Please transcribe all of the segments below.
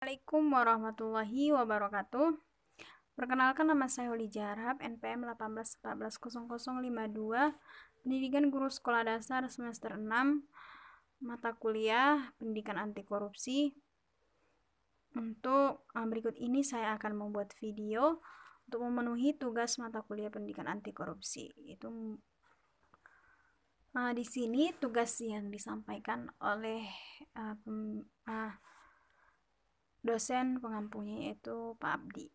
Assalamualaikum warahmatullahi wabarakatuh. Perkenalkan, nama saya Holi Jarhab, NPM 18140052, Pendidikan Guru Sekolah Dasar semester 6, mata kuliah Pendidikan Anti Korupsi. Untuk berikut ini saya akan membuat video untuk memenuhi tugas mata kuliah Pendidikan Anti Korupsi. Di sini tugas yang disampaikan oleh dosen pengampunya, yaitu Pak Abdi,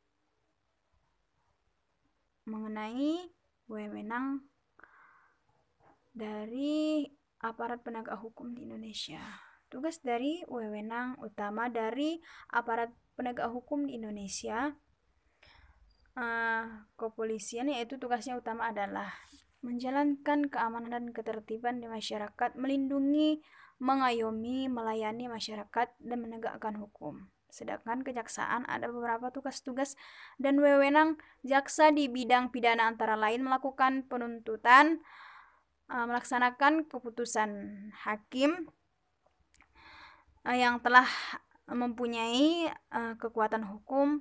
mengenai wewenang dari aparat penegak hukum di Indonesia. Tugas dari wewenang utama dari aparat penegak hukum di Indonesia, kepolisian, yaitu tugasnya utama adalah menjalankan keamanan dan ketertiban di masyarakat, melindungi, mengayomi, melayani masyarakat, dan menegakkan hukum. Sedangkan kejaksaan ada beberapa tugas-tugas dan wewenang jaksa di bidang pidana, antara lain melakukan penuntutan, melaksanakan keputusan hakim yang telah mempunyai kekuatan hukum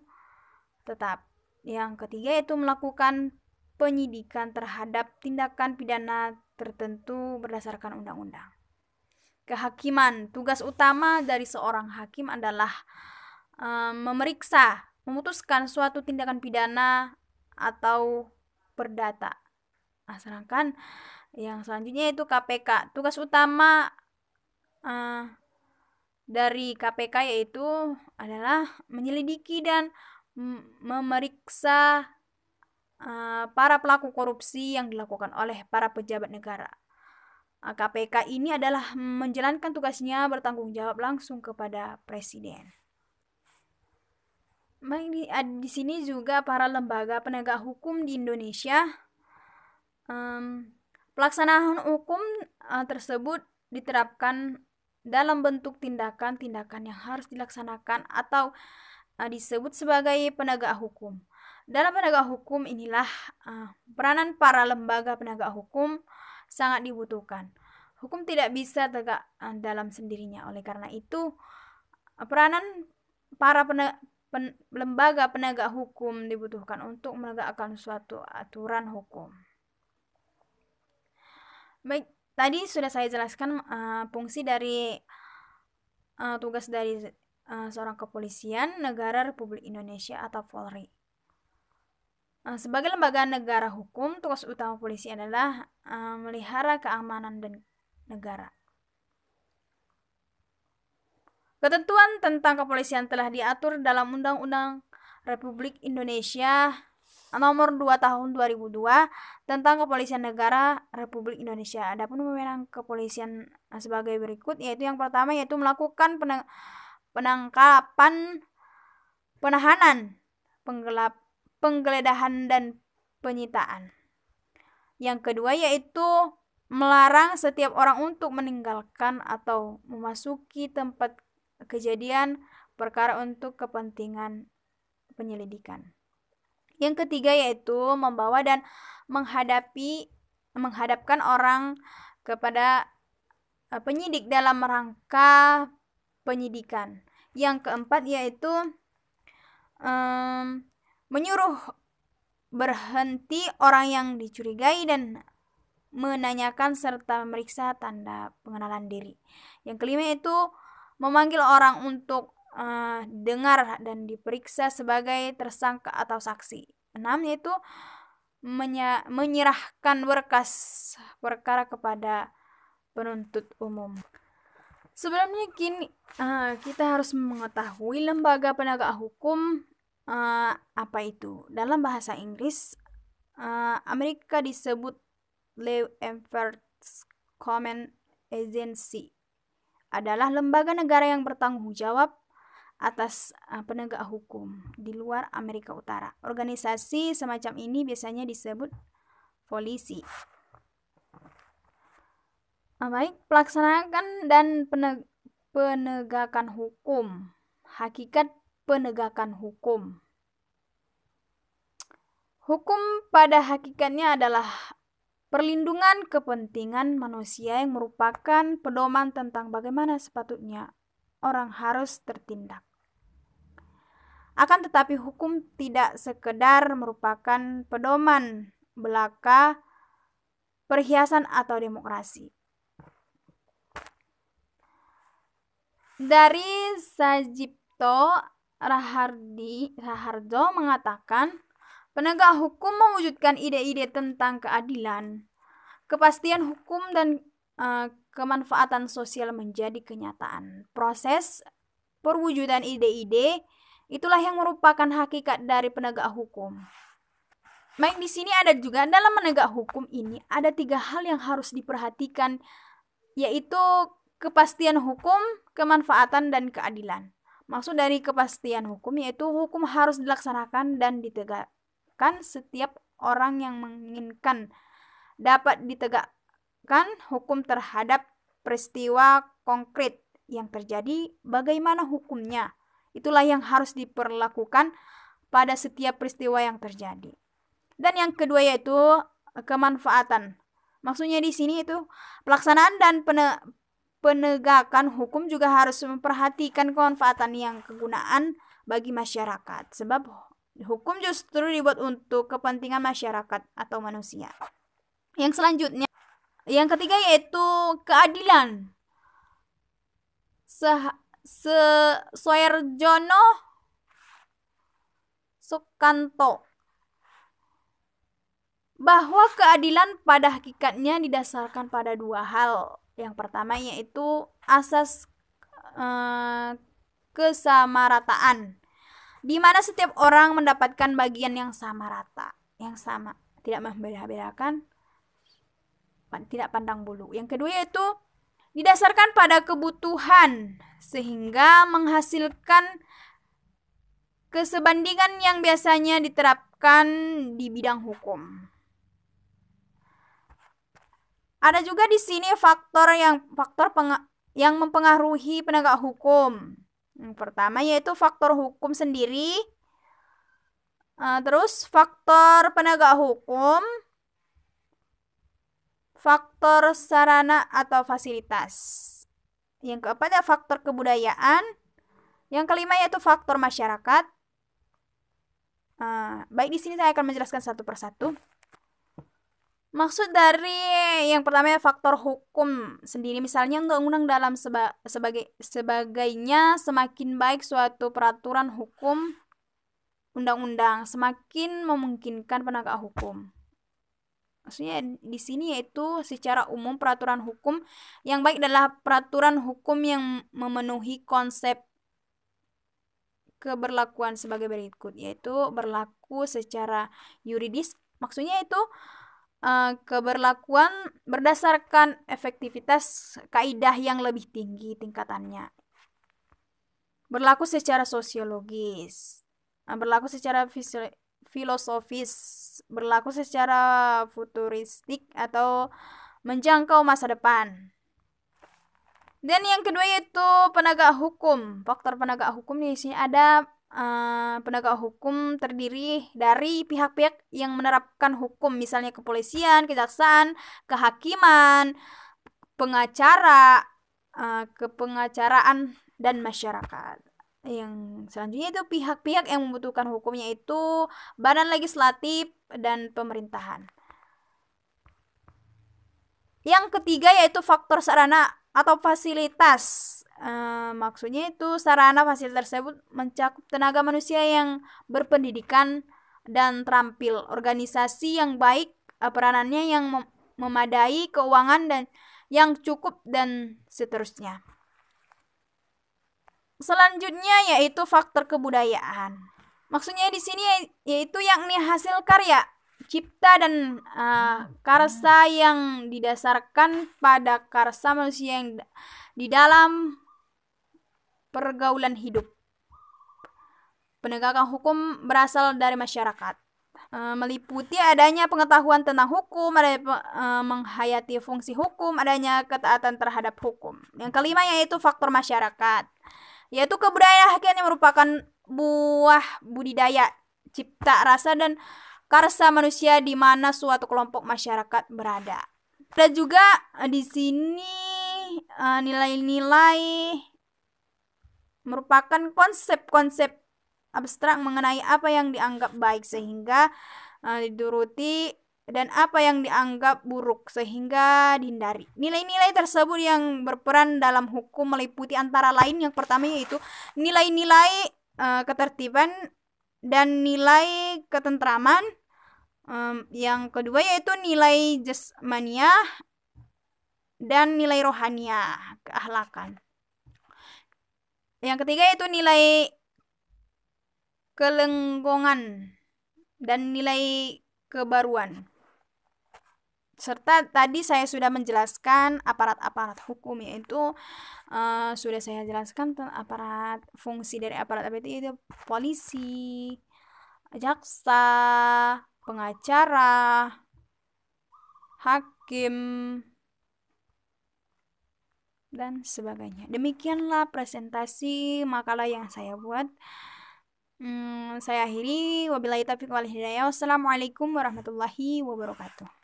tetap. Yang ketiga yaitu melakukan penyidikan terhadap tindakan pidana tertentu berdasarkan undang-undang. Kehakiman, tugas utama dari seorang hakim adalah memeriksa, memutuskan suatu tindakan pidana atau perdata. Sedangkan yang selanjutnya yaitu KPK. Tugas utama dari KPK yaitu adalah menyelidiki dan memeriksa para pelaku korupsi yang dilakukan oleh para pejabat negara. KPK ini adalah menjalankan tugasnya bertanggung jawab langsung kepada Presiden. Di sini juga para lembaga penegak hukum di Indonesia. Pelaksanaan hukum tersebut diterapkan dalam bentuk tindakan-tindakan yang harus dilaksanakan atau disebut sebagai penegak hukum. Dalam penegak hukum inilah peranan para lembaga penegak hukum sangat dibutuhkan. Hukum tidak bisa tegak dalam sendirinya. Oleh karena itu, peranan para lembaga penegak hukum dibutuhkan untuk menegakkan suatu aturan hukum. Baik, tadi sudah saya jelaskan fungsi dari tugas dari seorang kepolisian negara Republik Indonesia atau Polri. Sebagai lembaga negara hukum, tugas utama polisi adalah melihara keamanan dan negara. Ketentuan tentang kepolisian telah diatur dalam Undang-Undang Republik Indonesia Nomor 2 Tahun 2002 tentang Kepolisian Negara Republik Indonesia. Adapun wewenang kepolisian sebagai berikut, yaitu yang pertama yaitu melakukan penangkapan, penahanan, penggeledahan dan penyitaan. Yang kedua yaitu melarang setiap orang untuk meninggalkan atau memasuki tempat kejadian perkara untuk kepentingan penyelidikan. Yang ketiga yaitu membawa dan menghadapkan orang kepada penyidik dalam rangka penyidikan. Yang keempat yaitu menyuruh berhenti orang yang dicurigai dan menanyakan serta memeriksa tanda pengenalan diri. Yang kelima yaitu memanggil orang untuk dengar dan diperiksa sebagai tersangka atau saksi. 6 yaitu menyerahkan berkas perkara kepada penuntut umum. Sebelumnya kita harus mengetahui lembaga penegak hukum apa itu. Dalam bahasa Inggris, Amerika disebut Law Enforcement Agency, adalah lembaga negara yang bertanggung jawab atas penegak hukum di luar Amerika Utara. Organisasi semacam ini biasanya disebut polisi. Baik, pelaksanaan dan penegakan hukum. Hakikat penegakan hukum. Hukum pada hakikatnya adalah perlindungan kepentingan manusia yang merupakan pedoman tentang bagaimana sepatutnya orang harus tertindak. Akan tetapi hukum tidak sekedar merupakan pedoman belaka perhiasan atau demokrasi. Dari Sajipto Raharjo mengatakan, penegak hukum mewujudkan ide-ide tentang keadilan, kepastian hukum dan kemanfaatan sosial menjadi kenyataan. Proses perwujudan ide-ide itulah yang merupakan hakikat dari penegak hukum. Baik, di sini ada juga dalam menegak hukum ini ada 3 hal yang harus diperhatikan, yaitu kepastian hukum, kemanfaatan, dan keadilan. Maksud dari kepastian hukum yaitu hukum harus dilaksanakan dan ditegakkan setiap orang yang menginginkan dapat ditegakkan hukum terhadap peristiwa konkret yang terjadi, bagaimana hukumnya. Itulah yang harus diperlakukan pada setiap peristiwa yang terjadi. Dan yang kedua yaitu kemanfaatan. Maksudnya di sini itu pelaksanaan dan penegakan hukum juga harus memperhatikan kemanfaatan yang kegunaan bagi masyarakat. Sebab hukum justru dibuat untuk kepentingan masyarakat atau manusia. Yang selanjutnya, yang ketiga yaitu keadilan. Soerjono Sukanto bahwa keadilan pada hakikatnya didasarkan pada 2 hal. Yang pertama yaitu asas kesamarataan, di mana setiap orang mendapatkan bagian yang sama rata, yang sama, tidak membeda-bedakan, tidak pandang bulu. Yang kedua yaitu didasarkan pada kebutuhan sehingga menghasilkan kesebandingan yang biasanya diterapkan di bidang hukum. Ada juga di sini faktor yang mempengaruhi penegak hukum. Yang pertama yaitu faktor hukum sendiri, terus faktor penegak hukum, faktor sarana atau fasilitas. Yang keempat adalah faktor kebudayaan. Yang kelima yaitu faktor masyarakat. Baik, di sini saya akan menjelaskan satu persatu. Maksud dari yang pertama ya faktor hukum sendiri, misalnya undang-undang dalam sebagainya, semakin baik suatu peraturan hukum undang-undang semakin memungkinkan penegak hukum. Maksudnya di sini yaitu secara umum peraturan hukum yang baik adalah peraturan hukum yang memenuhi konsep keberlakuan sebagai berikut, yaitu berlaku secara yuridis. Maksudnya itu keberlakuan berdasarkan efektivitas kaidah yang lebih tinggi tingkatannya. Berlaku secara sosiologis, berlaku secara filosofis, berlaku secara futuristik atau menjangkau masa depan. Dan yang kedua yaitu penegak hukum. Faktor penegak hukum di sini ada penegak hukum terdiri dari pihak-pihak yang menerapkan hukum, misalnya kepolisian, kejaksaan, kehakiman, pengacara, kepengacaraan, dan masyarakat. Yang selanjutnya itu pihak-pihak yang membutuhkan hukum, yaitu badan legislatif dan pemerintahan. Yang ketiga yaitu faktor sarana atau fasilitas. Maksudnya itu sarana fasilitas tersebut mencakup tenaga manusia yang berpendidikan dan terampil, organisasi yang baik, peranannya yang memadai, keuangan dan yang cukup, dan seterusnya. Selanjutnya yaitu faktor kebudayaan. Maksudnya di sini yaitu yakni hasil karya cipta dan karsa yang didasarkan pada karsa manusia yang di dalam pergaulan hidup. Penegakan hukum berasal dari masyarakat, meliputi adanya pengetahuan tentang hukum, adanya menghayati fungsi hukum, adanya ketaatan terhadap hukum. Yang kelima yaitu faktor masyarakat, yaitu kebudayaan yang merupakan buah budidaya cipta rasa dan karsa manusia di mana suatu kelompok masyarakat berada. Ada juga di sini nilai-nilai merupakan konsep-konsep abstrak mengenai apa yang dianggap baik sehingga dituruti dan apa yang dianggap buruk sehingga dihindari. Nilai-nilai tersebut yang berperan dalam hukum meliputi antara lain yang pertama yaitu nilai-nilai ketertiban dan nilai ketentraman. Yang kedua yaitu nilai jasmaniah dan nilai rohaniah, keakhlakan. Yang ketiga yaitu nilai kelenggongan dan nilai kebaruan. Serta tadi saya sudah menjelaskan aparat-aparat hukum, yaitu sudah saya jelaskan tentang aparat, fungsi dari aparat itu polisi, jaksa, pengacara, hakim, dan sebagainya. Demikianlah presentasi makalah yang saya buat. Saya akhiri. Wabillahi taufiq wal hidayah. Wassalamualaikum warahmatullahi wabarakatuh.